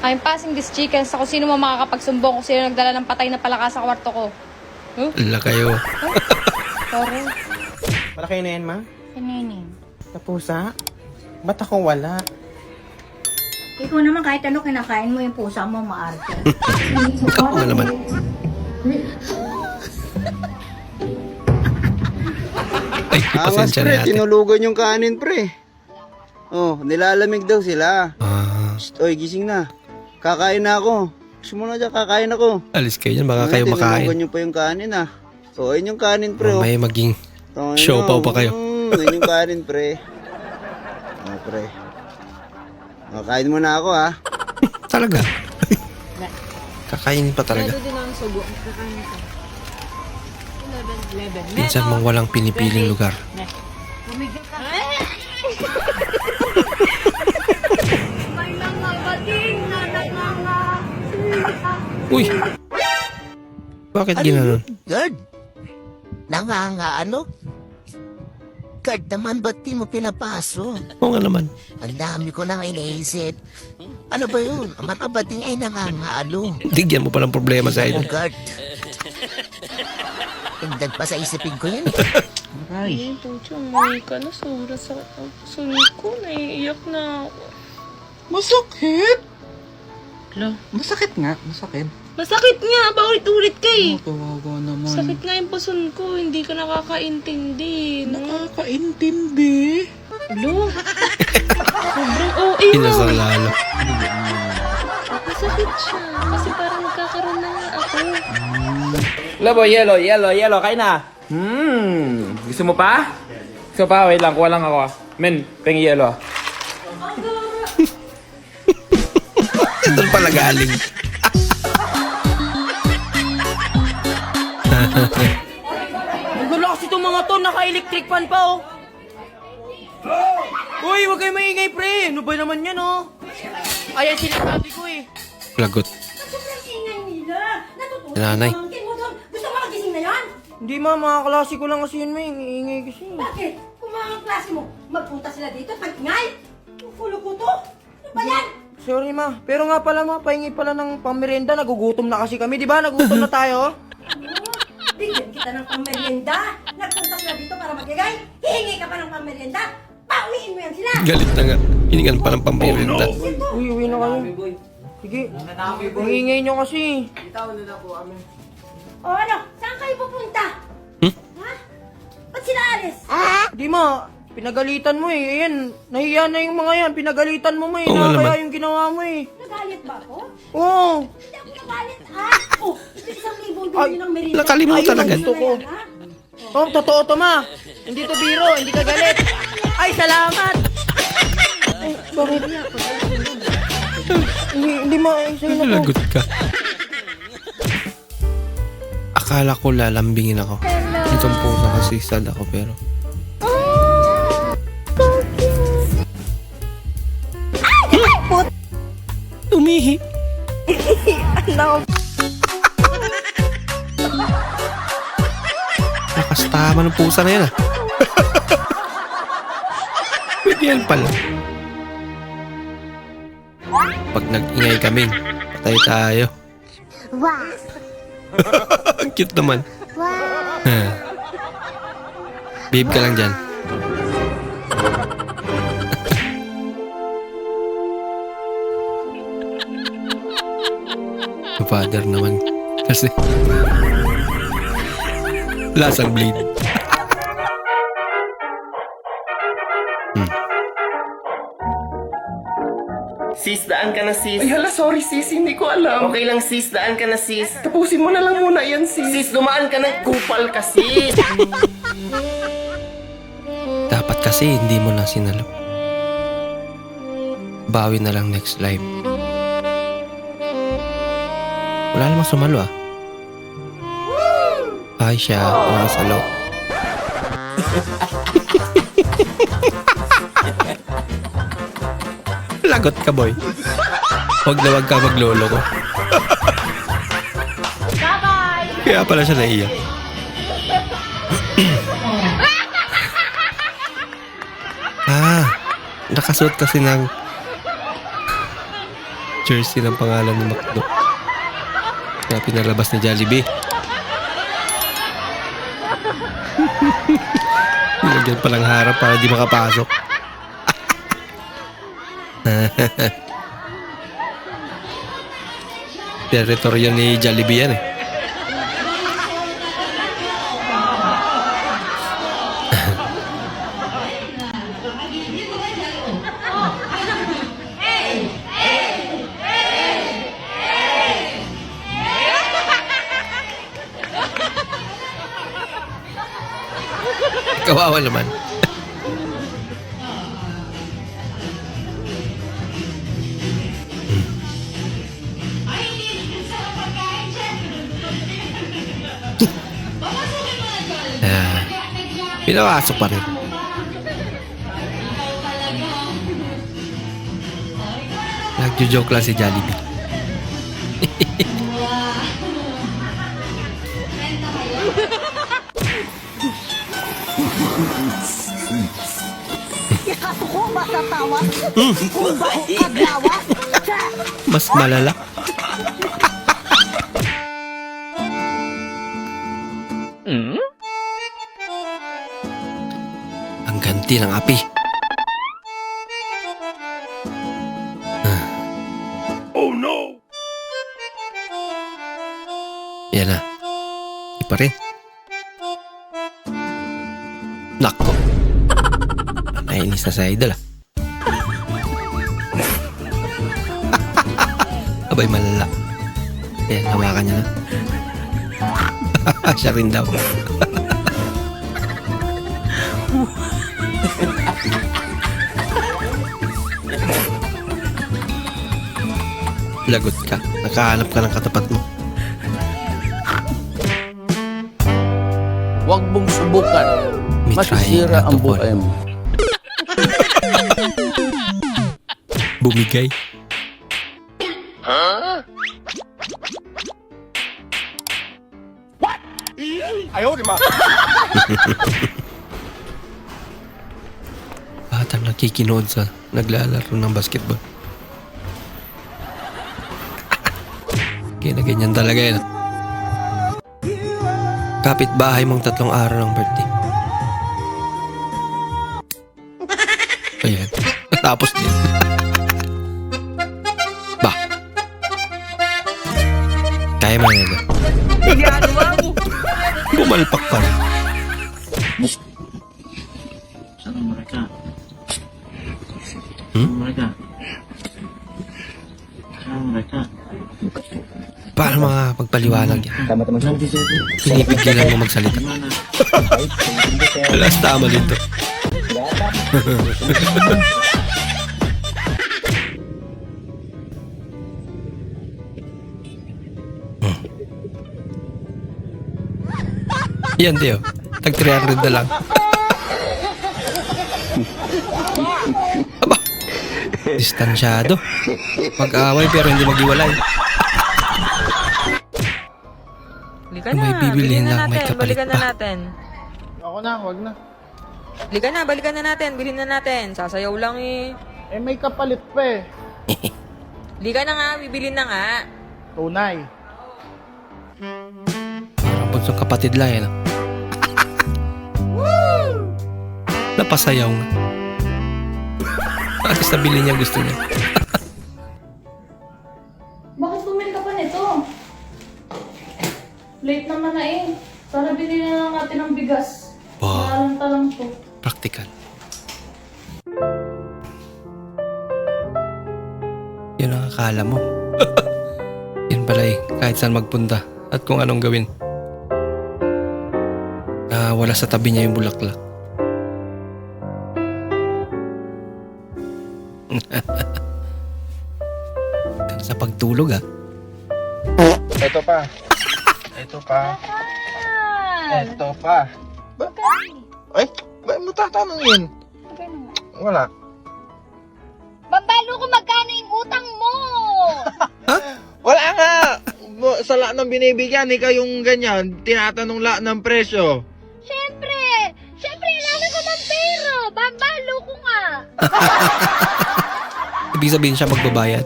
I'm passing this chicken sa kung sino mo makakapagsumbong kung sino nagdala ng patay na palaka sa kwarto ko. Huh? Ala kayo. Sorry. Malaki na yan, ma? Kaninin. Tapusa? Ba't ako wala? Ikaw naman kahit ano kinakain mo yung pusa mo, maarte. Ako nga naman. Ay, Angas pasensya pre, na ate. tinulugan yung kanin pre. Oh, nilalamig daw sila. Shh, oy, gising na. Kakain na ako. Gusto mo na dyan, kakain ako. Alis kayo dyan, baka kayo Tinulugan makain. nyo pa yung kanin ah. So, ayun yung kanin pre. Oh. May maging Tangina, siopaw pa kayo. Ayun yung kanin pre. Oh, pre. Oh, kain mo na ako ah. talaga. Kakainin pa talaga. Minsan mang walang pinipiling lugar. Uy! Bakit ginanon? Good. Nangangaano? Card naman, ba't di mo pinapaso? Oo nga naman. Ang dami ko nang iniisip. Ano ba yun? Ang mga bating ay nangangaalo. Digyan mo pa ng problema sa Oh, idol. God. Tingnan pa sa isipin ko yan. Ay, puto, may ka na. Sobrang sakit ang puso ko. Naiiyak na ako. Masakit? Hala. Masakit nga, masakit. Masakit nga! Paulit-ulit ka eh! Kawawa naman. Sakit nga yung puson ko. Hindi ka nakakaintindi. No? Nakakaintindi. Alo? Sobrang OA mo. Inasal lalo. Masakit siya. Kasi parang nagkakaroon na nga ako. Labo, yellow, kain na. Gusto mo pa? Gusto pa? Wait lang, kuha lang ako. Men, pengi yellow. Doon pala galing. Gulo kasi itong mga to, naka-electric fan pa oh. Uy, huwag kayo maingay pre. Ano ba naman yan oh? Ayan sinasabi ko eh. Lagot. Sobrang ingay nila. Natutulog Nanay. ang pamangkin mo doon. Gusto mo magising na yan? Hindi ma, mga klase ko lang kasi yun may ingay kasi. Bakit? Kung mga klase mo, magpunta sila dito at mag-ingay. Kulo ko to. Ano ba yan? Sorry ma, pero nga pala ma, pahingi pala ng pamerienda. Nagugutom na kasi kami, di ba? Nagugutom na tayo. Bigyan kita ng pamerienda. Nagpunta sila dito para mag-ingay. Hihingi ka pa ng pamerienda. Pauwiin mo yan sila. Galit na nga. Hiningan pa ng pampirinda. Uy, uwi na kayo. Sige, ingay nyo kasi. O ano? Saan kayo pupunta? Ha? Ba't sila alis? Di ma, pinagalitan mo eh. Ayan, nahiya na yung mga yan. Pinagalitan mo eh. Oo nga Kaya naman. yung ginawa mo eh. Nagalit ba ako? Oo. Hindi ako nagalit. Oh, ito 1,000 bilhin ng merienda. Nakalimutan Ayun, agad. gusto ko. Ha? Oh, totoo to ma. Hindi to biro, hindi ka galit. Ay, salamat. Ay, bakit? Hindi ma, sa'yo na to. Lagot ka. Akala ko lalambingin ako. Itong pusa kasi sad ako pero. Umihi. Lakas tama ng pusa na yan ah. Pwede yan pala. Pag nag-ingay kami, patay tayo. Wow. Ang cute naman. Babe ka lang dyan. Father naman. Kasi lasang blade. Sis, daan ka na sis. Ay hala, sorry sis, hindi ko alam. Okay lang sis, daan ka na sis. Tapusin mo na lang muna yan sis. Sis, dumaan ka na, kupal ka sis. Dapat kasi hindi mo na sinalo. Bawi na lang next live. Wala namang sumalo ah. Ay siya, wala salo. Lagot ka boy. Huwag na huwag ka maglolo ko. Bye-bye! Kaya pala siya naiyak. Nakasuot kasi ng jersey ng pangalan ni McDo. Kaya pinalabas ni Jollibee. Nilagyan palang harap para di makapasok. Teritoryo ni Jollibee yan eh. Kawawa naman. Pinawasok pa rin. Nagjo-joke lang si Jollibee. Mas malala. Ang ganti ng api. Oh no! Yan na. Di pa rin. Nako. Nainis na sa idol ah. Abay malala. Ayan, hawakan niya na. Siya rin daw. Lagot ka. Nakahanap ka ng katapat mo. Huwag mong subukan. May Masisira ang buhay mo. Bumigay. Batang nakikinood sa naglalaro ng basketball. Kaya na ganyan talaga yan. Kapit bahay mong 3 araw ng birthday. Ayan. Natapos din. Bah. Kaya mo na ito. Bumalpak pa rin. Saan mereka? Hmm? Mereka? Saan mereka? Paano makapagpaliwanag yan? Pinipigilan mo magsalita. Alas tama dito. Yan, Teo. Tag 300 na lang. Aba, distansyado. Mag-away pero hindi mag-iwalay. Halika May na, bibilihin bilhin na lang, may natin, kapalit balikan na pa. natin. Ako na, wag na. Halika na, balikan na natin, bilhin na natin. Sasayaw lang eh. Eh, may kapalit pa eh. Halika na nga, bibilin na nga. Tunay. Parang bunsong kapatid lang yan. Napasayaw nga. Bakit nabili niya gusto niya? Bakit bumili ka pa nito? Late naman na eh. Sana binili na lang natin ng bigas. Wow. Maalanta lang to. Practical. Yun ang akala mo. Yan pala eh, kahit saan magpunta at kung anong gawin. Wala sa tabi niya yung bulaklak. Sa pagtulog ah. Ito pa. Ito pa. Ito pa. Ay, ba't mo tatanungin? Wala. Bambalo ko magkano yung utang mo! Wala nga! Sa lahat ng binibigyan, ikaw yung ganyan, tinatanong lahat ng presyo. Siyempre! Siyempre, kailangan ko ng pera! Bambalo ko nga! Ibig sabihin siya magbabayad.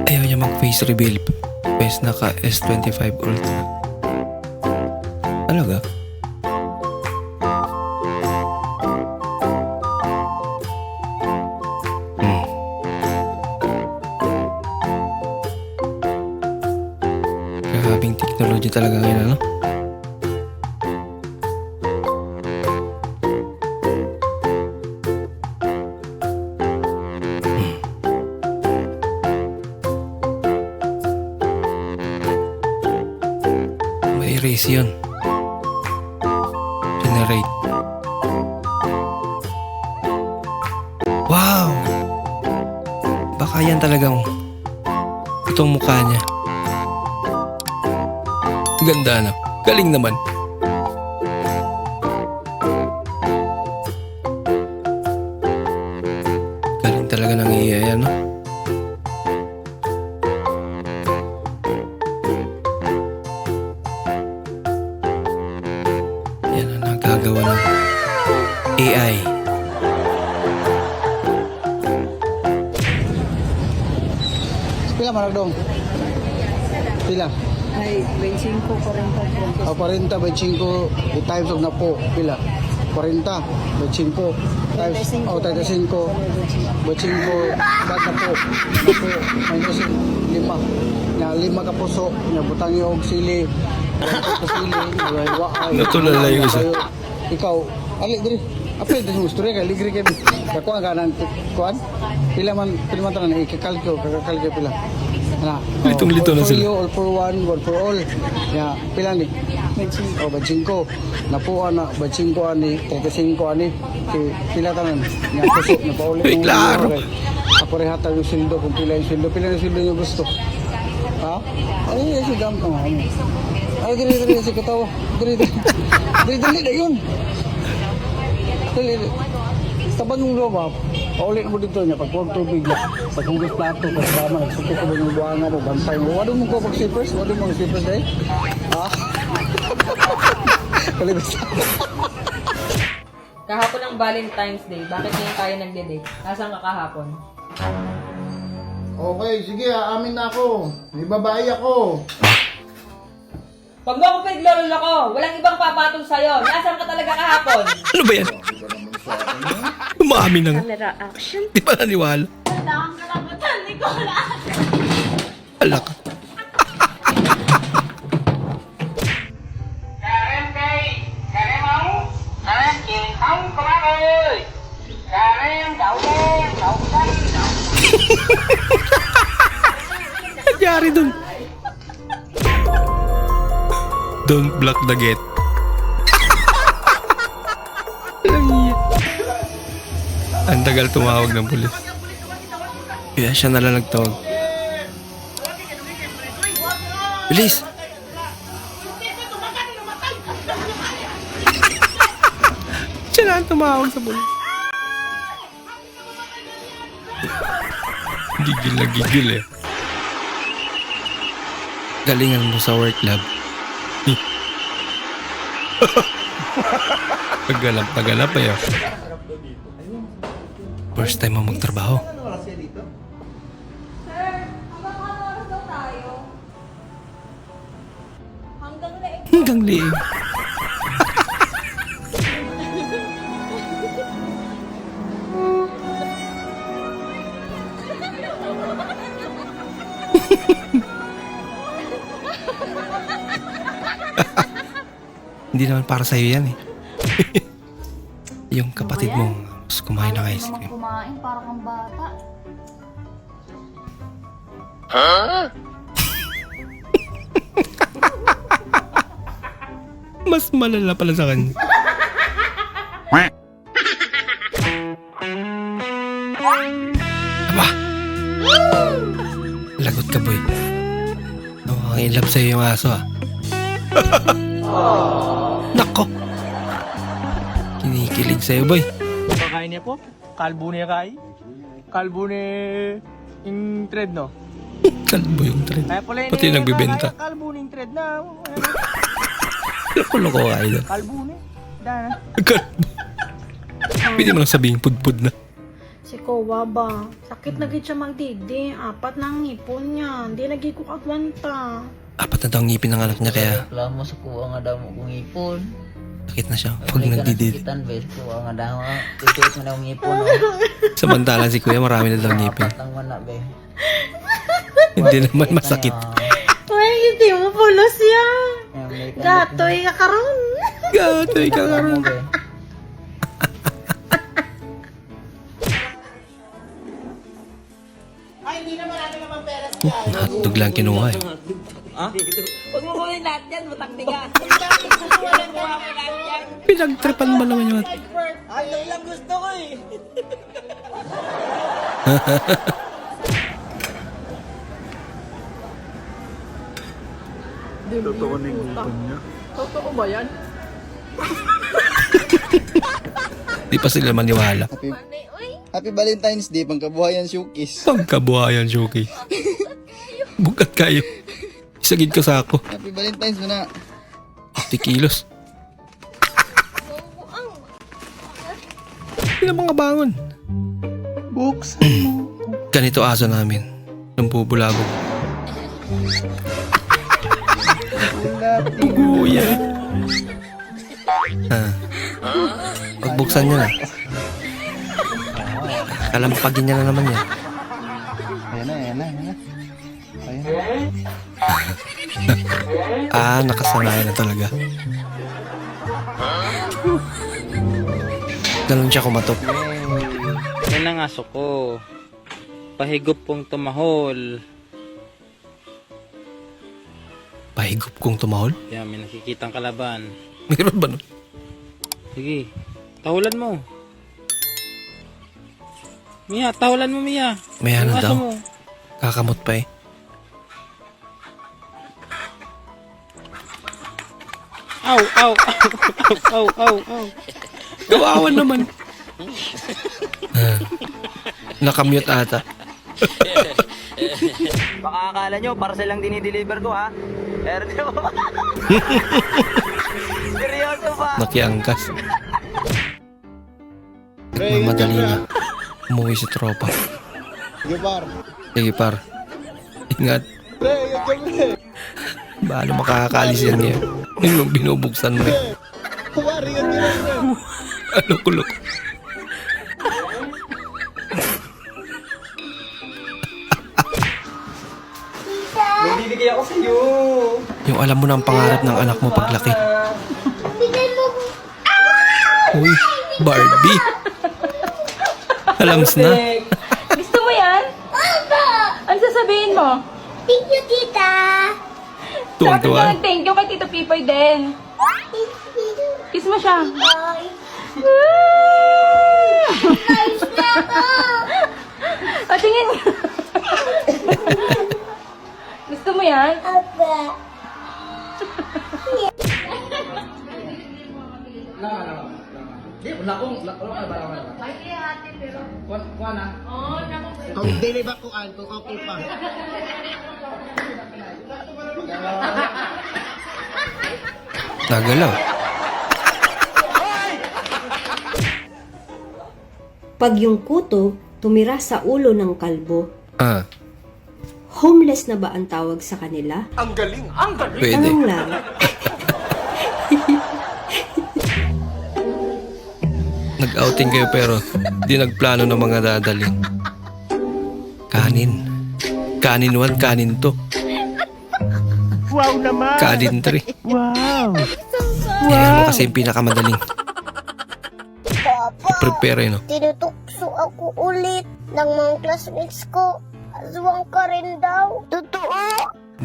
Ayaw niya mag-face reveal. Bes naka S25 Ultra. Talaga? Grabing technology talaga ngayon, ano? May erase yun. Generate. Wow! Baka yan talagang itong mukha niya. Ganda na. Galing naman. Galing talaga ng AI, ano? Yan ang nagagawa ng AI. Pila man dong? Pila? Ay, 25 ko rin po. O 40, 25, times of na po. Pila? 40, 25, times, o 35, 25, bad na po. Minus 5. Nga 5 ka puso, nga butang yung sili. Natulala yung isa. Ikaw, alik diri. Apa yung gusto rin, kaligri kayo. Kakuha ka ng kuhan. Pila man tayo na ikakalkyo, pila. Na, Litong-lito na sila. All for one for all. Ya, pila ni? O, bajingko. Napuan na, bajingko ani, 35 ani. Pila tanan. Nga puso, napaulit. Ay, klaro. Ako rin hatag yung sildo, kung pila yung sildo. Pila yung sildo nyo gusto? Ha? Ay, si Gam. Ay, dili, si katawa. Dili na yun. Dili. Tabang yung loob, paulit mo dito niya, pagpuwag tubig niya, paghugas plato, kasama, nagsuko ko ba yung buhanga mo, bantay mo. Wado mo ko mag-slippers? Wado mo mag-slippers dahil? Ha? Kalibas. Kahapon ang Valentine's Day, bakit ngayon tayo nagde-date? Nasaan ka kahapon? Okay, sige, aamin na ako. May babae ako. Pag mo ako pinaglolol ako, walang ibang papatol sa'yo. Nasaan ka talaga kahapon? Ano ba yan? Umaamin na nga. Camera action. Di ba naniwala? Ala ka. Nangyari dun. Don't block the gate. Ang tagal tumawag ng pulis. Kaya siya nalang nagtawag. Bilis! Siya na ang tumawag sa pulis. Gigil na gigil eh. Galingan mo sa work lab. Tagalap pa yun. First time mo magtrabaho. Sir, hanggang ano oras daw tayo? Hanggang leeg. Hanggang liig. Hindi naman para sa'yo yan eh. Yung kapatid mong kumain ng ice cream. Kumain para kang bata. Mas malala pala sa kanya. Aba! Lagot ka, boy. Ang in love sa'yo yung aso, ah. Nako! Kinikilig sa'yo, boy. Pakain niya po? Kalbo niya kay? Kalbo ni... yung thread, no? Kalbo yung trend. Pati nagbibenta. Kalbo ni yung thread na... Loko-loko ka, idol. Kalbo ni. Dana. Kalbo. Pwede mo lang sabihin pudpud na. Si Kowa ba? Sakit na gid siya magdidi. 4 na ang ngipon niya. Hindi lagi ko kagwanta. 4 na daw ang ngipin ng anak niya kaya Reklamo sa kuha nga daw mo kung ipon. sakit na siya pag nagdidid. Bes, kuha nga daw nga. Titiit mo na ang ipon. Samantalang si kuya marami na daw ngipin. Ang mana, be. Hindi naman masakit. Uy, hindi mo pulos yan. Gatoy ka karon. Gatoy ka karon. Hotdog lang kinuha eh. Huwag mo kunin lahat yan, matakti ka. Pinagtripan ba naman yung Ayaw lang gusto ko eh. Totoo ba yan? Di pa sila maniwala. Happy Valentine's Day, pangkabuhayan showcase. Pagkabuhayan, Shoki. Bukat kayo. Isagid ka sa ako. Happy Valentine's mo na. 50 kilos. Hindi na mga bangon. Buksan mo. Ganito aso namin. Nung bubulabog. Guya. Pagbuksan niya na. Kalampagin niya na naman yan. Ayan na. Nakasanayan na talaga. Ganun siya kumatok. Yan ang aso ko. Pahigop kong tumahol. Pahigop kong tumahol? Yan, may nakikitang kalaban. Meron ba nun? Sige, tahulan mo. Mia, tahulan mo, Mia. May ano Yung aso daw? mo. Kakamot pa eh. Aw, aw, aw, aw, aw, aw. Kawawan naman. Nakamute ata. Baka akala nyo, parcel lang dinideliver ko ha. Pero di ba? Seryoso ba? Nakiangkas. Mamadali na. Umuwi si tropa. Sige, par. Sige par. Ingat. Balo makakaalis yan niya. Yung binubuksan mo eh. Ano kulok? Magbibigay ako sa iyo. Yung alam mo na ang pangarap ng anak mo paglaki. Uy, Barbie. Alams na. Gusto mo yan? Ano sasabihin mo? Thank you, tita. Tuwang-tuwa. Thank you kay Tito Pipoy din. Kiss mo siya. Bye. O, tingin. Gusto mo yan? Aba. Nagalaw. Pag yung kuto tumira sa ulo ng kalbo, homeless na ba ang tawag sa kanila? Pwede. Tanong lang. Nag-outing kayo pero di nagplano ng mga dadaling. Kanin. Kanin 1, kanin 2. Wow naman! Kanin 3. Wow! Yan mo kasi yung pinakamadaling. I-prepare no? Tinutukso ako ulit ng mga classmates ko. Aswang ka rin daw. Totoo?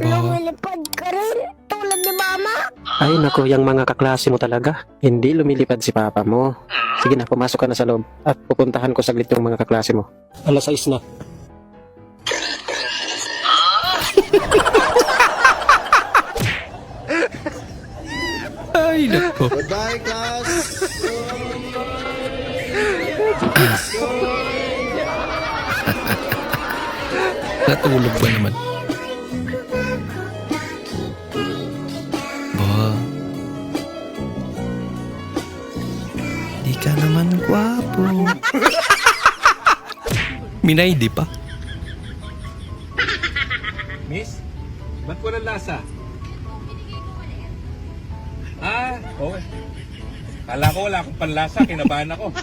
Lumilipad ka rin. Tulad ni mama. Ay nako, yung mga kaklase mo talaga. Hindi lumilipad si papa mo. Sige na, pumasok ka na sa loob. At pupuntahan ko saglit yung mga kaklase mo. 6:00 na. Ay, nako. Goodbye, class. Natulog ba naman? Ba? Di ka naman gwapo. Minay, di pa? Miss, ba't walang lasa? Okay. Kala ko wala akong panlasa, kinabahan ako.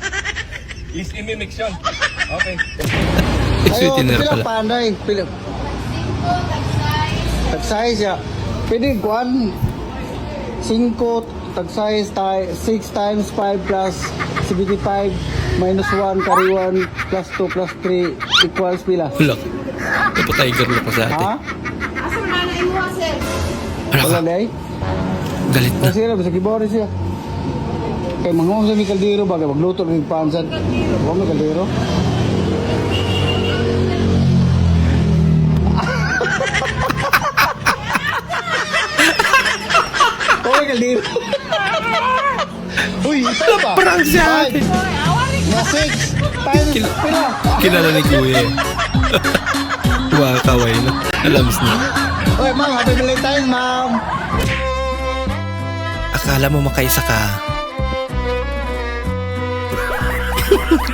Please imimix yun. Okay. Sweet dinner pila pala. panday. Pila. Tag-size ya. Pwede kuan. 5 tag-size 6 times 5 plus 75 minus 1 carry 1 plus 2 plus 3 equals pila. Wala. Napatiger na pa sa ate. Ha? Asa na na imo, sir? Wala ka. Wala day. Galit na. Kasi na, basta kibores siya. Kay mangong sa may kaldero ba, kay magluto ng pansan. Huwag may kaldero. Oh, may kaldero. Uy, ito ba? Parang si ate. Na 6 times pila. Kilala ni Kuya eh. Wakaway na. Alams na. Uy, ma'am, happy Valentine's, ma'am. Akala mo makaisa ka.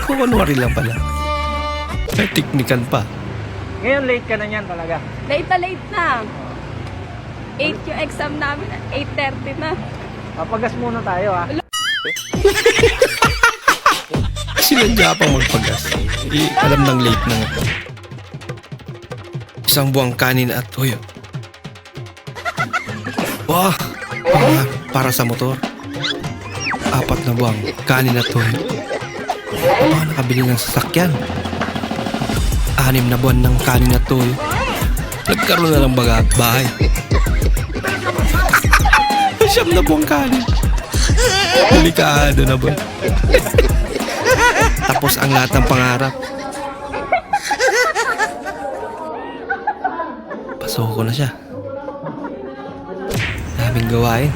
Kumanwari lang pala. May teknikan pa. Ngayon late ka na yan talaga. Late na. 8 yung exam namin. 8:30 na. Papagas muna tayo ha. Sinadya pang magpagas. Alam ng late na nga. Isang buwang kanin at toyo. Wah! Para sa motor. 4 na buwang kanin at toyo. Nakabili ng sasakyan. 6 na buwan ng kanin at toyo. Nagkaroon na ng bahay. 9 na buwang kanin. Delikado na buwan. Tapos ang lahat ng pangarap. Pasok ko na siya. Daming gawain.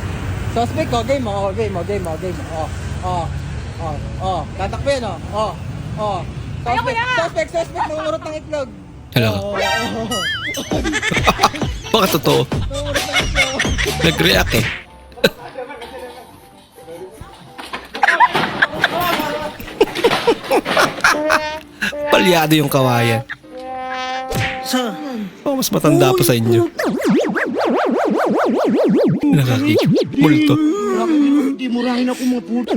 Suspect, game. Tatakbo yan, Suspect, nangungurot ng itlog. Hello. Baka totoo. Nag-react eh. Palyado yung kawayan. Mas matanda pa sa inyo. Nakakimulto. Hindi murahin ako mga puto.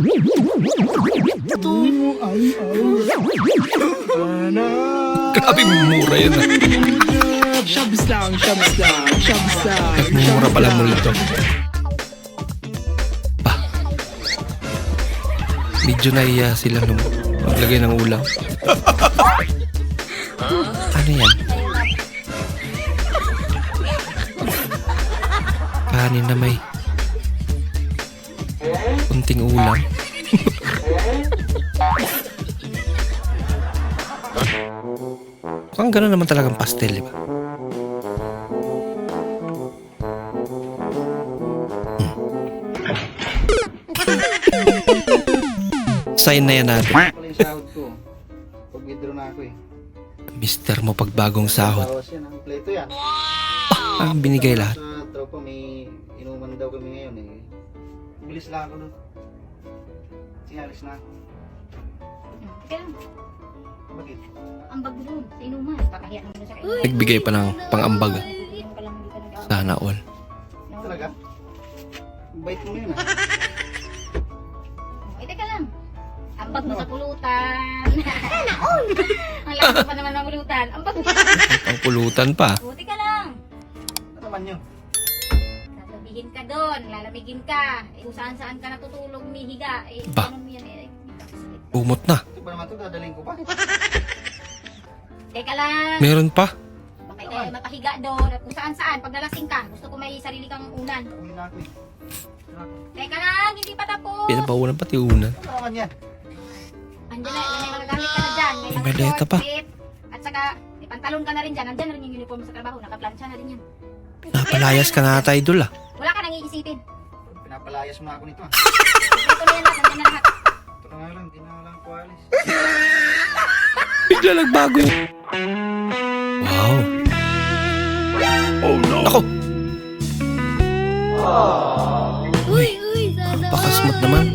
Grabe mura yun ah. Shabs lang. Mura pala multo. Medyo naiya sila nung maglagay ng ulam. Ano yan? Kanin na may kunting ulam. Mukhang gano'n naman talagang pastel, di ba? Sign na yan natin. Pala yung sahod ko. Pag-withdraw na ako eh. Mister mo pagbagong sahod. Bawas yan, ang pleto yan. Ang binigay lahat. Sa tropa may inuman daw kami ngayon eh. Bilis lang ako doon. Sige, alis na ako. Kaya, Bakit? ang bag doon, sa inuman. Pakahiyan mo na sa kayo. Nagbigay pa ng pang-ambag. Inom ka lang, hindi ka nag-out. Sana all. Talaga? Ang bait mo yun ah. Ay, teka lang. Ang bag mo sa pulutan. Ang laki pa naman ng pulutan. Ang bag mo. Ang pulutan pa. Buti ka lang. Ano naman yun? Lalamigin ka doon. Lalamigin ka. Eh, kung saan-saan ka natutulog, mihiga. Eh, Ba? ganun yan eh. Umot na. Ito ba naman ito? Dadaling ko pa? Teka lang. Meron pa. Baka tayo mapahiga doon. At kung saan-saan. Pag nalasing ka, gusto ko may sarili kang unan. Uwi na ako eh. Teka lang, hindi pa tapos. Pinapaunan pati unan. Ano naman yan? Andiyan na, may magagamit ka na dyan. May mga Maleta short, pa. fit. At saka, may pantalon ka na rin dyan. Andyan na rin yung uniform sa trabaho. Nakaplansya na rin yan. Napalayas ka na ata, idol ah. Wala ka nang iisipin. Pinapalayas mo na ako nito ah. Ito na yan lahat. Andyan na lahat. Ito na nga lang, hindi na lang ako alis. Bigla nagbago yun. Wow. Oh no. Ako. Uy, Zara. Pakasmart naman.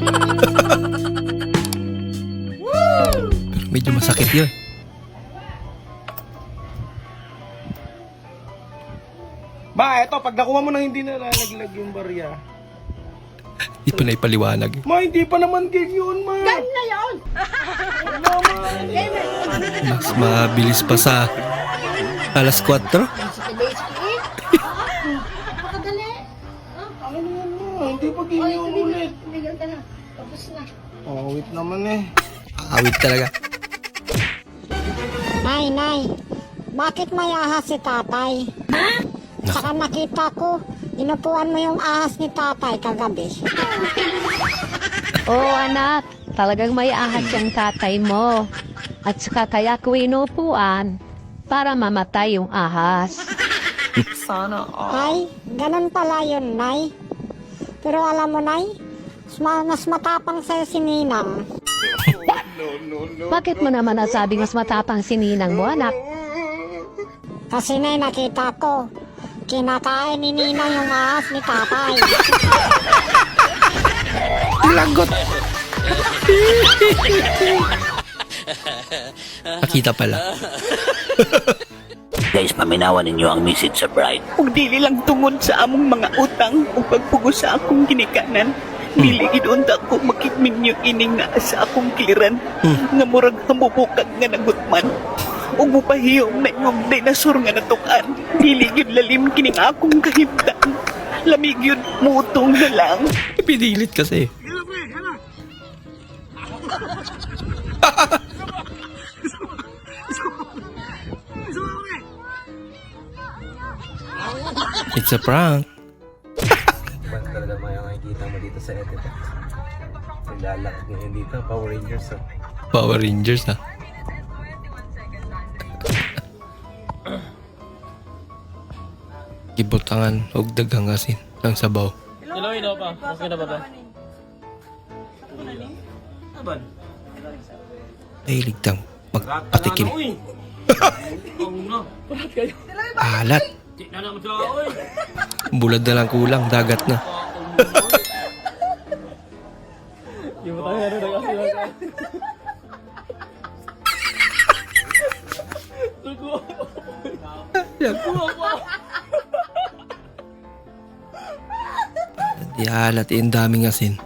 Masakit yun. Ma, eto, pag nakuha mo nang hindi nalalaglag yung barya. Di pa na ipaliwanag. Ma, hindi pa naman gig yun, ma. Mas mabilis pa sa alas 4. Hindi pa gig yun ulit. Oh, wait naman eh. Awit talaga. Nay, bakit may ahas si tatay? Saka nakita ko, inupuan mo yung ahas ni tatay kagabi. Oo anak, talagang may ahas yung tatay mo. At saka kaya ko inupuan para mamatay yung ahas. Ay, ganun pala yun, Nay. Pero alam mo, Nay, mas matapang sa'yo si Ninang. Bakit mo naman nasabing mas matapang si Ninang mo, anak? Kasi, Nay, nakita ko, kinakain ni Ninang yung ahas ni tatay. Lagot. Nakita pala. Guys, paminawan ninyo ang message sa bride. Ug dili lang tungod sa among mga utang o pagpugos sa akong ginikanan. Dili gid unta ko makikminyo ining nga sa akong kiliran nga murag hamubukag nga nagutman. Ug mupahiyom na yung dinosaur nga natukan. Dili gid lalim kining akong kahimtang. Lamig yun mutong na lang. Pinilit kasi. It's a prank. Talaga may makikita mo dito sa edit. Nilalak ngayon dito, Power Rangers. Power Rangers ha. Gibutangan og daghang asin ng sabaw. Hello, pa. Okay na ba ba? Aban. Ay ligtang magpatikim. Alat. Bulad na lang kulang, dagat na. Yung tayo na nagkasilakan. Di alat, yung daming asin.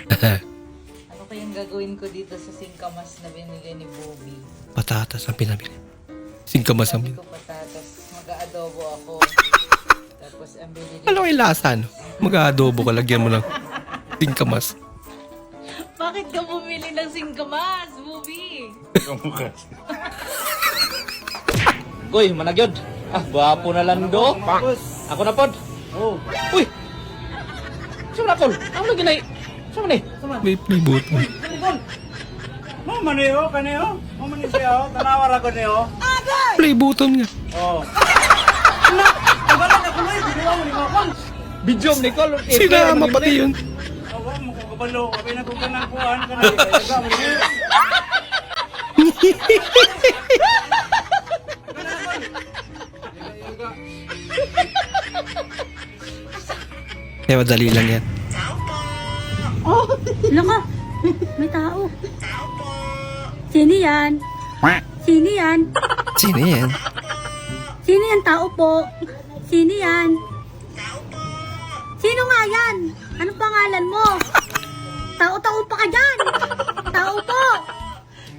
Ano kayang gagawin ko dito sa singkamas na binigay ni Bobby? Patatas ang pinabili. Singkamas ang pinabili. Patatas, mag-aadobo ako. Tapos ang binigay. Ano yung lasa, no? Mag-aadobo ka, lagyan mo ng singkamas. Bakit ka bumili ng singkamas, Bobby? Goy, managyod. Ah, gwapo na lang do. Ako na pod. Oh. Uy! Saan na pod? Ano lagi na? Saan ni? May playboot mo. Mo maniho kaniho. Mo maniho, tanawar ako niyo. Play button nga. Oh. Tagala na kuloy, bidiwa mo ni Makon. Video ni Col. Sinama pati yun. Awa mo ko kabalo, abi na ko kanang kuan kana. Taga mo ni. Kaya madali lang yan. Oh, laka. May tao. Sino yan? Sino yan? Sino yan? Sino yan tao po? Sino yan? Sino nga yan? Anong pangalan mo? Tao-tao pa ka dyan. Tao po.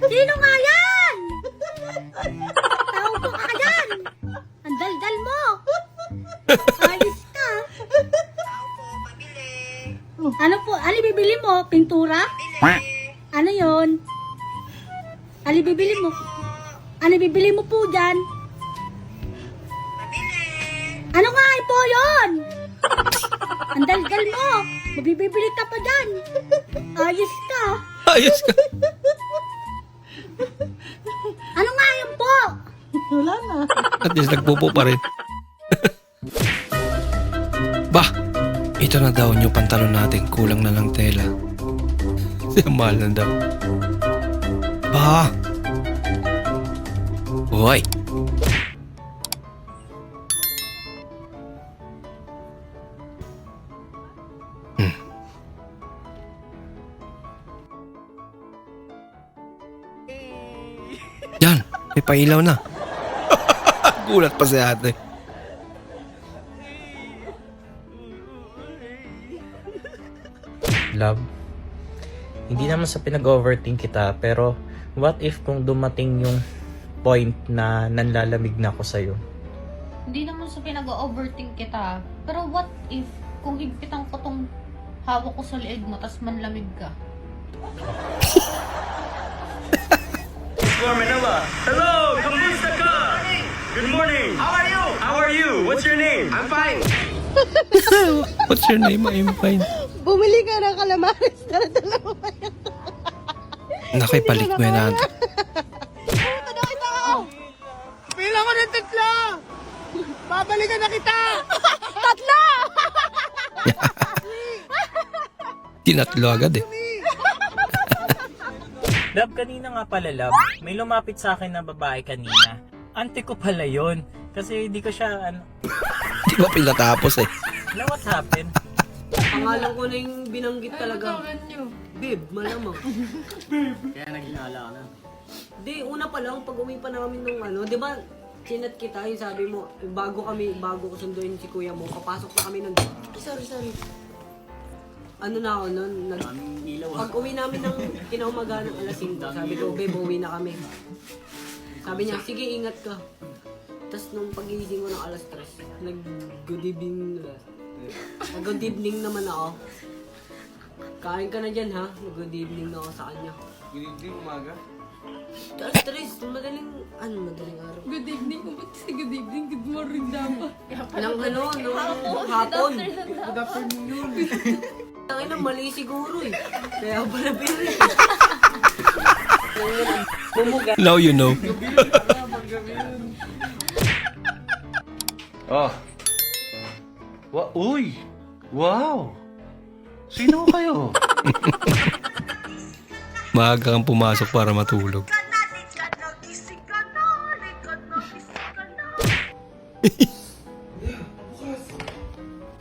Sino nga yan? Tao po ka dyan. Ang dal-dal mo. Ayos ka. Ano po? Ano bibili mo? Pintura? Ano yon? Ano bibili mo? Ano bibili mo po dyan? Ano nga po yun? Ang dal-dal mo. Mabibili ka pa dyan. Ayos ka. Ayos ka. Ano nga yun po? Wala na. At least nagpupo pa rin. Bah! Ito na daw yung pantalon natin. Kulang na lang tela. Siya mahal na daw. Bah! Hoy! May pailaw na. Gulat pa si ate. Love, hindi naman sa pinag-overthink kita, pero what if kung dumating yung point na nanlalamig na ako sa'yo? Hindi naman sa pinag-overthink kita. Pero what if kung higpitan ko tong hawak ko sa leeg mo tas manlamig ka? For Manila. Hello, kamusta ka? Good morning. How are you? How are you? What's your name? I'm fine. What's your name? I'm fine. Bumili ka ng calamares na dalawa pa yan. Nakay, palit mo yan ate. Ano kita ko? Pila ko ng tatlo! Babalikan na kita! Tatlo! Tinatlo agad eh. Love, kanina nga pala, love, may lumapit sa akin na babae kanina. Ante ko pala yun. Kasi hindi ko siya, Di ba pinatapos eh. Now what happened? Pangalan ko na yung binanggit talaga. Babe, malamang. Kaya naghinala ka na. Di, una pa lang, pag uwi pa namin nung di ba, chinat kita, yung sabi mo, bago ko sunduin si kuya mo, papasok na kami ng, sorry. Ano na ako nun, pag uwi namin ng kinaumaga ng alas 5, sabi ko, babe, uwi na kami. Sabi niya, sige, ingat ka. Tapos nung pagising ko ng alas 3, nag-good evening naman ako. Kain ka na dyan ha, nag-good evening na ako sa kanya. Good evening, umaga. Alas 3, madaling araw. Good evening. Ba't si good evening? Good morning dapat. Nang hapon. Good afternoon. Ang ina, mali siguro eh. Kaya pala pinili. Now you know. Oh. Uy! Wow! Sino kayo? Maaga kang pumasok para matulog.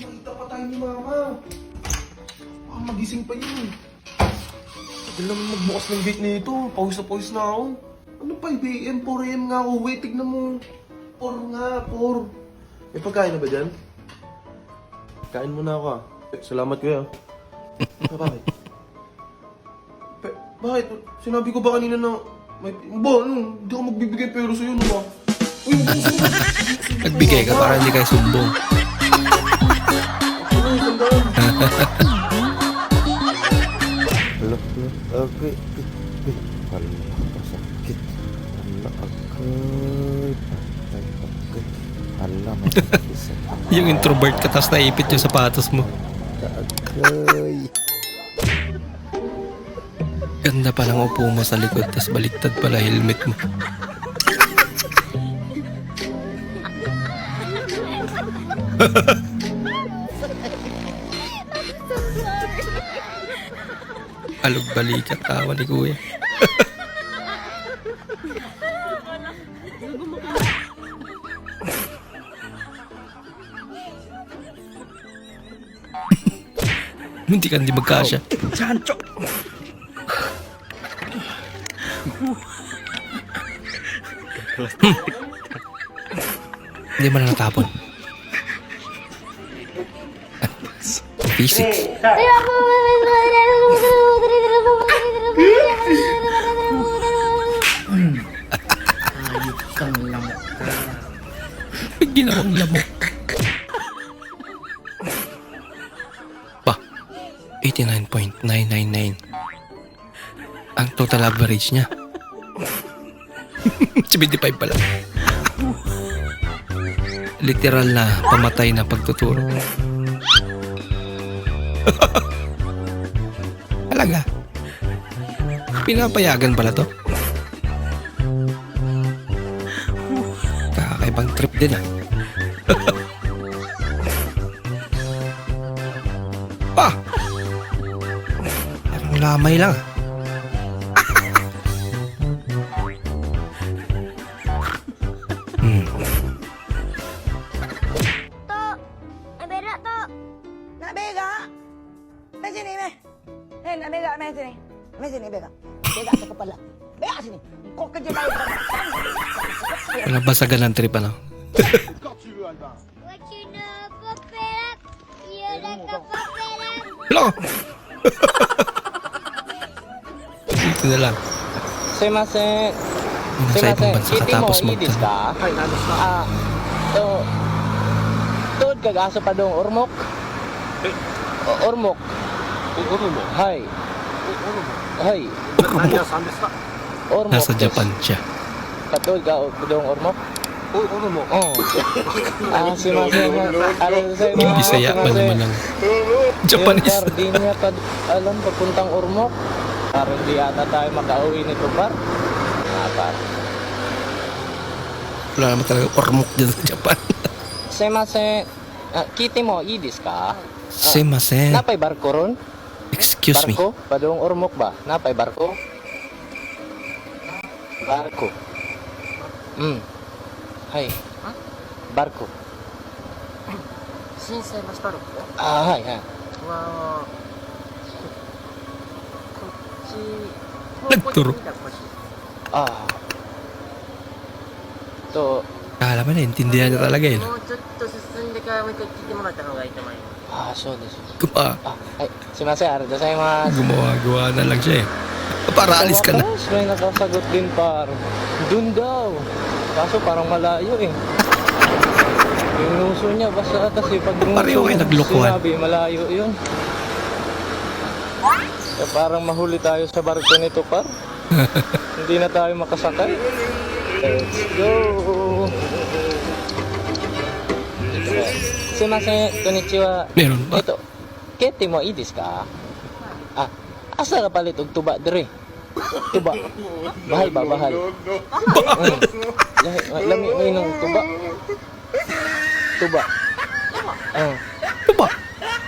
Nakita pa tayo ni Mama. Baka magising pa yun. Tagal naman magbukas ng gate nito. Pawis na ako. Ano 5 AM, 4 AM nga ako. Wait, tignan mo. 4 nga, 4. May pagkain na ba dyan? Kain muna ako ah. Salamat kuya. Bakit? Bakit? Sinabi ko ba kanina na may... Ano? Hindi ako magbibigay pero sa'yo no ba? Uy, Nagbigay ka para hindi kayo sumbong. Okay. Hala, masakit. Hala, agay. Agay. Hala, masakit. Yung introvert ka, tapos naipit yung sapatos mo. Agay. Ganda pa lang upo mo sa likod, tapos baliktad pala helmet mo. Alog balikat tawa ni kuya. Hindi ka hindi magkasya. Sancho! Hindi mo na natapon. Physics. Ginawang lamok. Pa, 89.999. Ang total average niya. 75 pala. Literal na pamatay na pagtuturo. Talaga? Pinapayagan pala to? Kakaibang trip din ah. Pa! Parang lamay lang ah. Bega, ako pala. Walang basagan ng trip, ano? Hello! Dito na lang. Sumimasen. Nasa ibang bansa ka tapos magtanong. Tuod kag aso pa dong ormok. Ormok. Hay. Hay. Ormok. Nasa Japan siya. Patuod ka dong ormok. Ormok. Oh. Sumimasen. Bisaya pa naman ng Japanese. Di niya pa alam papuntang ormok. Para hindi ata tayo makauwi nito, par. Par. Wala naman talaga ormok dyan sa Japan. Sumimasen. Kiti mo, idis ka? Sumimasen. Napay barko ron? Excuse me. Barko? Padong ormok ba? Napay barko? Barko. Hay. Barko. Sensei, mas barko? Hay, ha. Nagturo. To. Kala mo na, intindihan niya talaga eh. So desu. Gumawa na lang siya eh. Para alis ka na. May nakasagot din, par. Dun daw. Kaso parang malayo eh. Yung nuso niya, basta kasi pag Pareho kayo naglokohan. sinabi, malayo yun. So, parang mahuli tayo sa barko nito, par. Hindi na tayo makasakay. Let's go! Sumimasen, konnichiwa. Meron ba? Ito, kete mo idis ka? Asa ka palit og tuba dire? Tuba. Bahal ba, bahal? Lami mo inong tuba. Tuba. Tuba?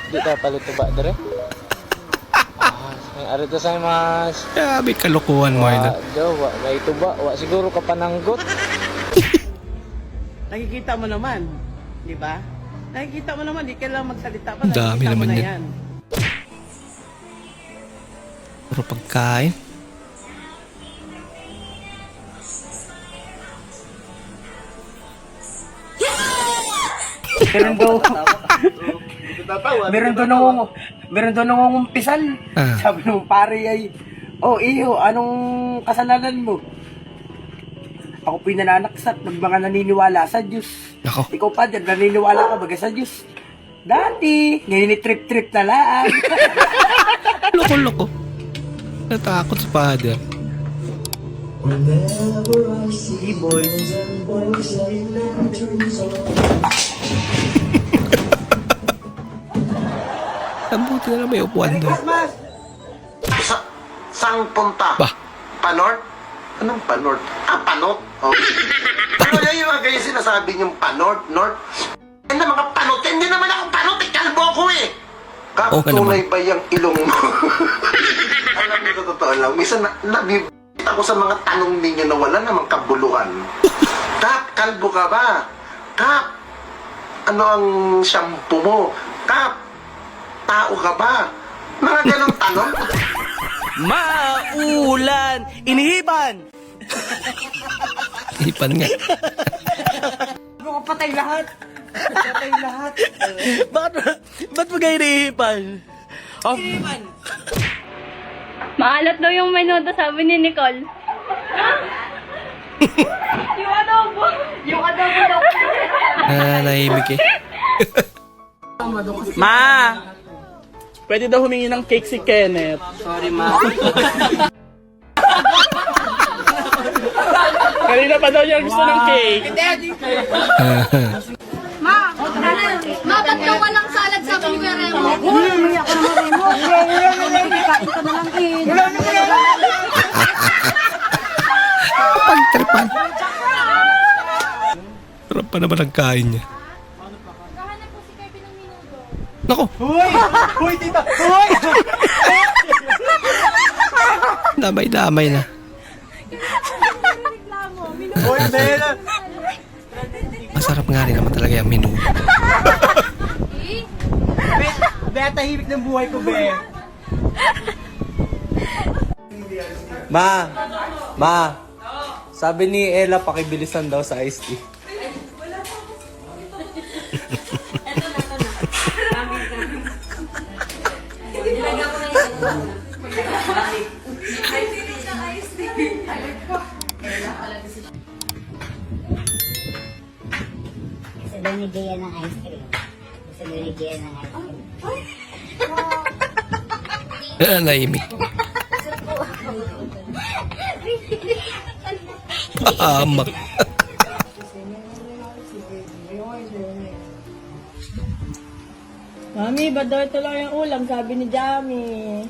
Di tayo palit tuba dire? Arito sa mas. May kalokohan mo yun. Wa may tuba, wa siguro ka pananggot. Nakikita mo naman, di ba? Nakikita mo naman, di kailangan magsalita pa. Ang dami nakikita mo naman na yan. Puro pagkain. Meron doon nangungumpisal. Sabi ng pare ay, iyo, anong kasalanan mo? Ako po'y nananaksak ng mga naniniwala sa Diyos. Nako. Ikaw pa dyan, naniniwala ka baga sa Diyos. Dati, trip na lang. Loko-loko. Natakot sa father. Boy. Ang buti na lang may upuan doon. Saan punta? Ba? Panort? Anong panort? Panot? Oh. Ano yan yung mga ganyan sinasabi niyong panort, north? Na mga panot, hindi naman ako panot, kalbo ko eh! Tunay ba yung ilong mo? Alam niyo, totoo lang, minsan nabibit ako sa mga tanong ninyo na wala namang kabuluhan. Kap, kalbo ka ba? Kap, ano ang shampoo mo? Kap, tao ka ba? Mga ganong tanong. Maulan! Inihiban! Hipan nga. Ano ka patay lahat? Patay lahat. Ba't mo kayo inihipan? Inihipan! Maalat daw yung menudo, sabi ni Nicole. Yung adobo. Yung adobo daw. Nahimik eh. Ma! Pwede daw humingi ng cake si Kenneth. Sorry, ma. Kanina pa daw niya gusto ng cake. Ma! Ba't daw walang salad, sabi ni Kuya Remo? Umiyak ka naman, Remo. Kain ka na lang, Kin. Pagtripan. Sarap pa naman ang kain niya. Nako! Hoy, tita! Hoy! Damay-damay na. Hoy, Bella! Masarap nga rin naman talaga yung menudo. Be, tahimik ng buhay ko, Be. Ma, sabi ni Ella pakibilisan daw sa iced tea. Gusto daw ni Gia ng ice cream. Gusto daw ni Gia ng ice cream. Naimik. Pahamak. Mami, ba daw ito lang yung ulam? Sabi ni Jami.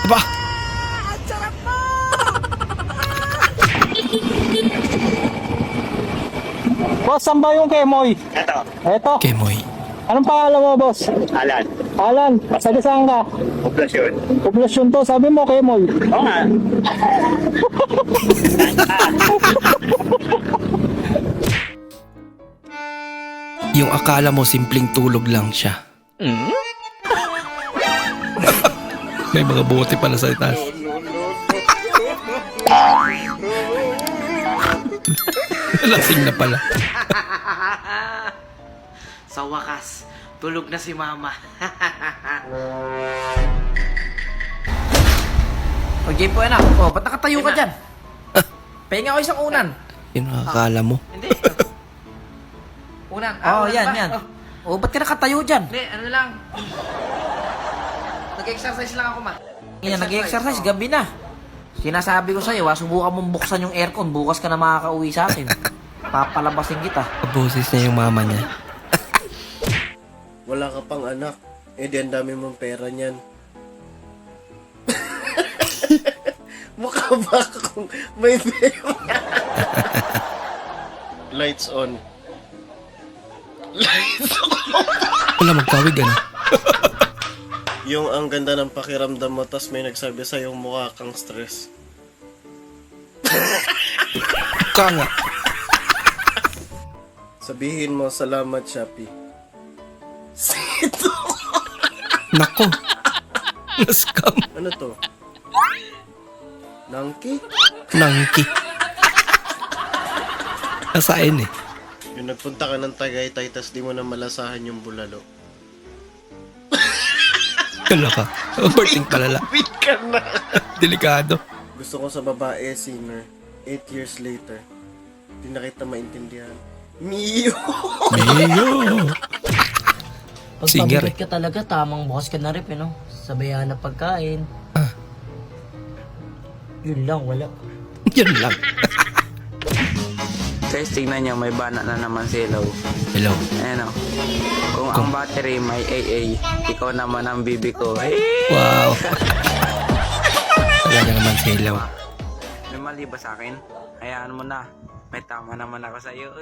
Aba! Boss, saan ba yung Kemoy? Eto. Kemoy. Anong pangalan mo, boss? Alan. Alan, sabi saan ka? Poblasyon. Poblasyon to, sabi mo Kemoy. Oo nga. Yung akala mo simpleng tulog lang siya. May mga bote pala sa itaas. Lasing na pala. Sa wakas, tulog na si Mama. Okay po, anak. Oh, ba't nakatayo ka dyan? Pahinga ko isang unan. Yun ang akala mo. Hindi. Unan. Oh, unan yan, ba? yan. Oh, ba't ka nakatayo dyan? Hindi, ano lang. Nag-exercise lang ako, ma. Yan, nag-exercise, gabi na. Sinasabi ko sa'yo, subukan mong buksan yung aircon. Bukas ka na makakauwi sa akin. Papalabasin kita. Boses niya yung mama niya. Wala ka pang anak. Eh di ang dami mong pera niyan. Mukha ba akong may pera? Lights on. Lights on. Wala magkawig ano. Yung ang ganda ng pakiramdam mo, tas may nagsabi sa'yo mukha kang stress. Ka nga. Sabihin mo, salamat, Shopee. Sito! Nako. Na-scam. Ano to? Nangki? Nangki. Nasain eh. Yung nagpunta ka ng Tagaytay, tas di mo na malasahan yung bulalo. Ano ka? Overthink pala lang. Wait ka na! Delikado. Gusto ko sa babae, singer. 8 years later. Di na kita maintindihan. Mio! Mio! Pag Singer pabigat ka talaga, tamang bukas ka na rin, no? Sabayan na pagkain. Yun lang, wala. Yun lang. Guys, tingnan nyo, may bana na naman si Hello. Hello. Ayan o. Kung ang battery may AA, ikaw naman ang bibi ko. Hey! Wow. Wala na naman si Hello. May mali ba sa akin? Hayaan mo na. May tama naman ako sa iyo.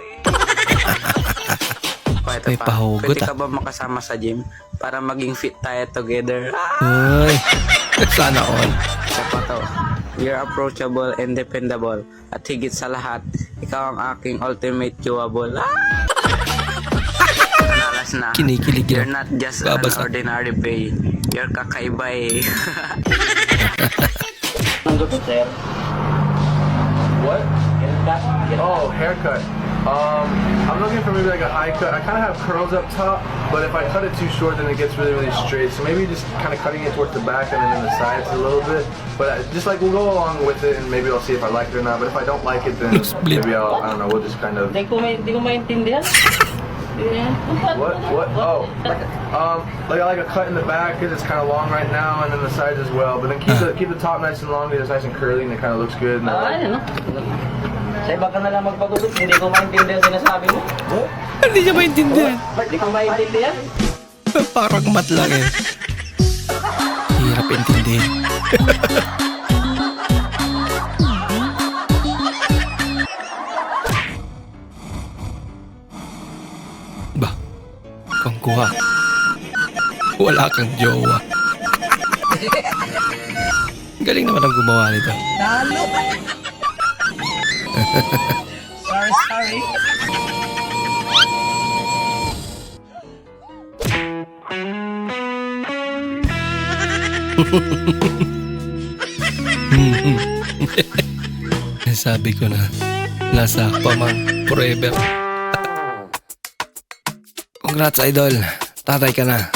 May pahugot Pwede ka ba makasama sa gym para maging fit tayo together? Uy. Sana all. Sa pato. You're approachable and dependable. At higit sa lahat, ikaw ang aking ultimate chewable. Kanalas na. Kinikilig You're yun. not just Babasa. an ordinary bae. You're kakaiba eh. What? Oh, haircut. I'm looking for maybe like a high cut. I kind of have curls up top, but if I cut it too short, then it gets really, really straight. So maybe just kind of cutting it towards the back and then in the sides a little bit. But just like we'll go along with it, and maybe I'll see if I like it or not. But if I don't like it, then maybe I don't know. We'll just kind of. Hindi ko maintindihan. What? Oh, like I like a cut in the back because it's kind of long right now, and then the sides as well. But then keep the top nice and long because it's nice and curly and it kind of looks good. And Ano? Sa iba ka na lang magpagulot, hindi ko maintindihan sinasabi mo. Hindi niya maintindihan. Hindi ko maintindihan. Parang mat lang eh. Hirap intindihin. Ba? Kung kuha. Wala kang jowa. Galing naman ang gumawa nito. Talo! sorry. Sabi ko na, nasa pamang forever. Congrats, idol. Tatay ka na.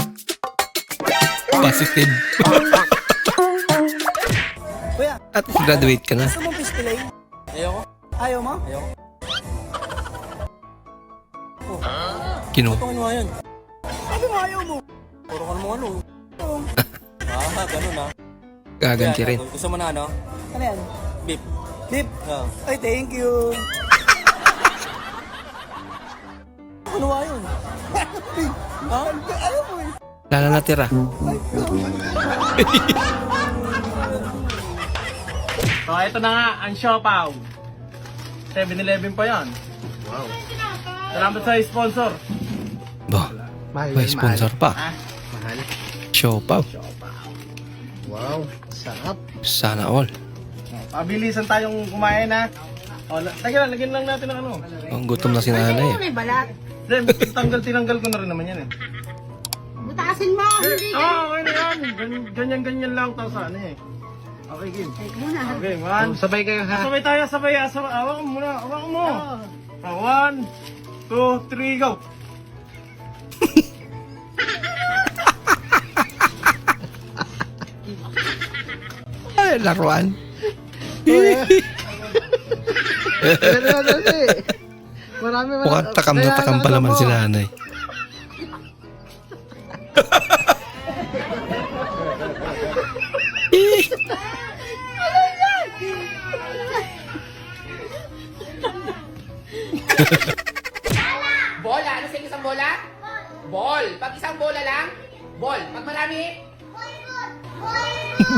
Positive. At graduate ka na. Gusto mong pistolay? Ayoko. Ayaw mo? Ayoko. Kinuha. Tungan mo yun. Sabi mo ayaw mo. Puro ka naman ano. Ganun ah. Gaganti rin. Gusto mo na ano? Ano yan? Beep. Beep? Oh. Ay, thank you. Ano nga yun? Ha? Ayaw mo eh. Lala natira. So, ito na nga, ang siopaw. 7-Eleven pa yan. Wow. Salamat sa sponsor. Bo, may sponsor pa. Mahal. Siopaw. Wow, sarap. Sana all. Pabilisan tayong kumain ha. O, lagyan lang natin ng ano. Ang gutom na si nanay. May balat. Tinanggal ko na rin naman yan eh. Butasin mo, hindi ka. Okay na yan. Ganyan lang tapos ano eh. Okay, game. Muna. Okay, one. Sabay kayo ha. Sabay tayo, sabay. Awak mo muna, awak mo. 1, 2, 3, go. Ay, laruan. Marami Mukhang takam na takam pa naman si nanay. Bola, ano sa isang bola? Ball. Pag isang bola lang, ball. Pag marami?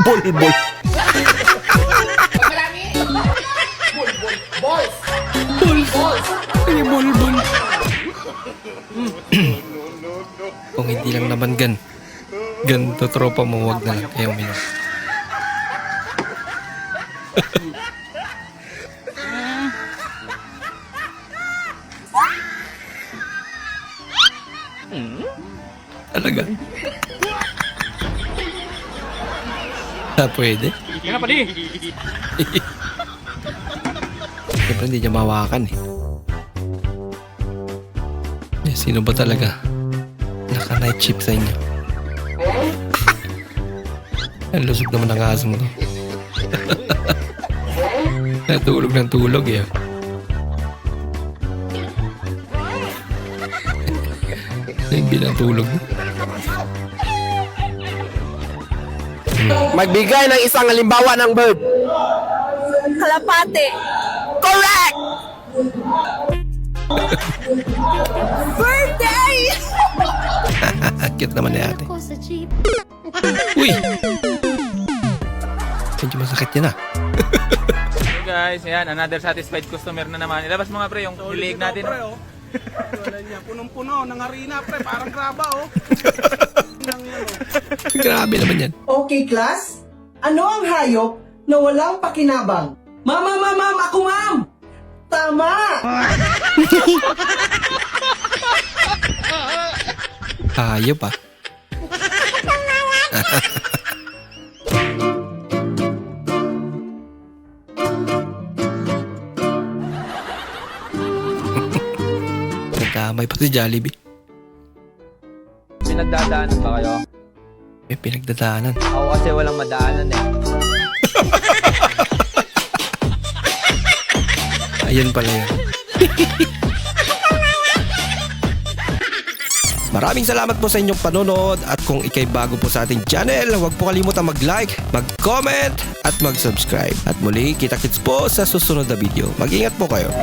Bol. Pag marami? Ball. Balls. Balls. Ay, bol. Kung hindi lang naman ganito tropa mo, wag na lang kayo minum. Talaga? Pwede? Yan na pali. Siyempre hindi niya mahawakan eh. Sino ba talaga naka-night shift sa inyo? Ang lusog naman ng aso mo to. Natulog ng tulog eh. Hindi lang tulog. Magbigay ng isang halimbawa ng verb. Kalapate. Correct! Birthday! Cute naman ni ate. Ako sa jeep. Uy! Medyo masakit yan ah. Hey guys, ayan, another satisfied customer na naman. Ilabas mo nga pre yung lilig natin. Punong-puno ng arena, pre. Parang graba, oh. Grabe naman yan. Okay, class? Ano ang hayop na walang pakinabang? Mama, ako ma'am! Tama! Hayop ah. Nagkamay pa si Jollibee. Pinagdadaanan ba kayo? May pinagdadaanan. Ako kasi walang madaanan eh. Ayun pala yun. Maraming salamat po sa inyong panonood at kung ikay bago po sa ating channel, huwag po kalimutan mag-like, mag-comment at mag-subscribe. At muli, kita-kits po sa susunod na video. Mag-ingat po kayo.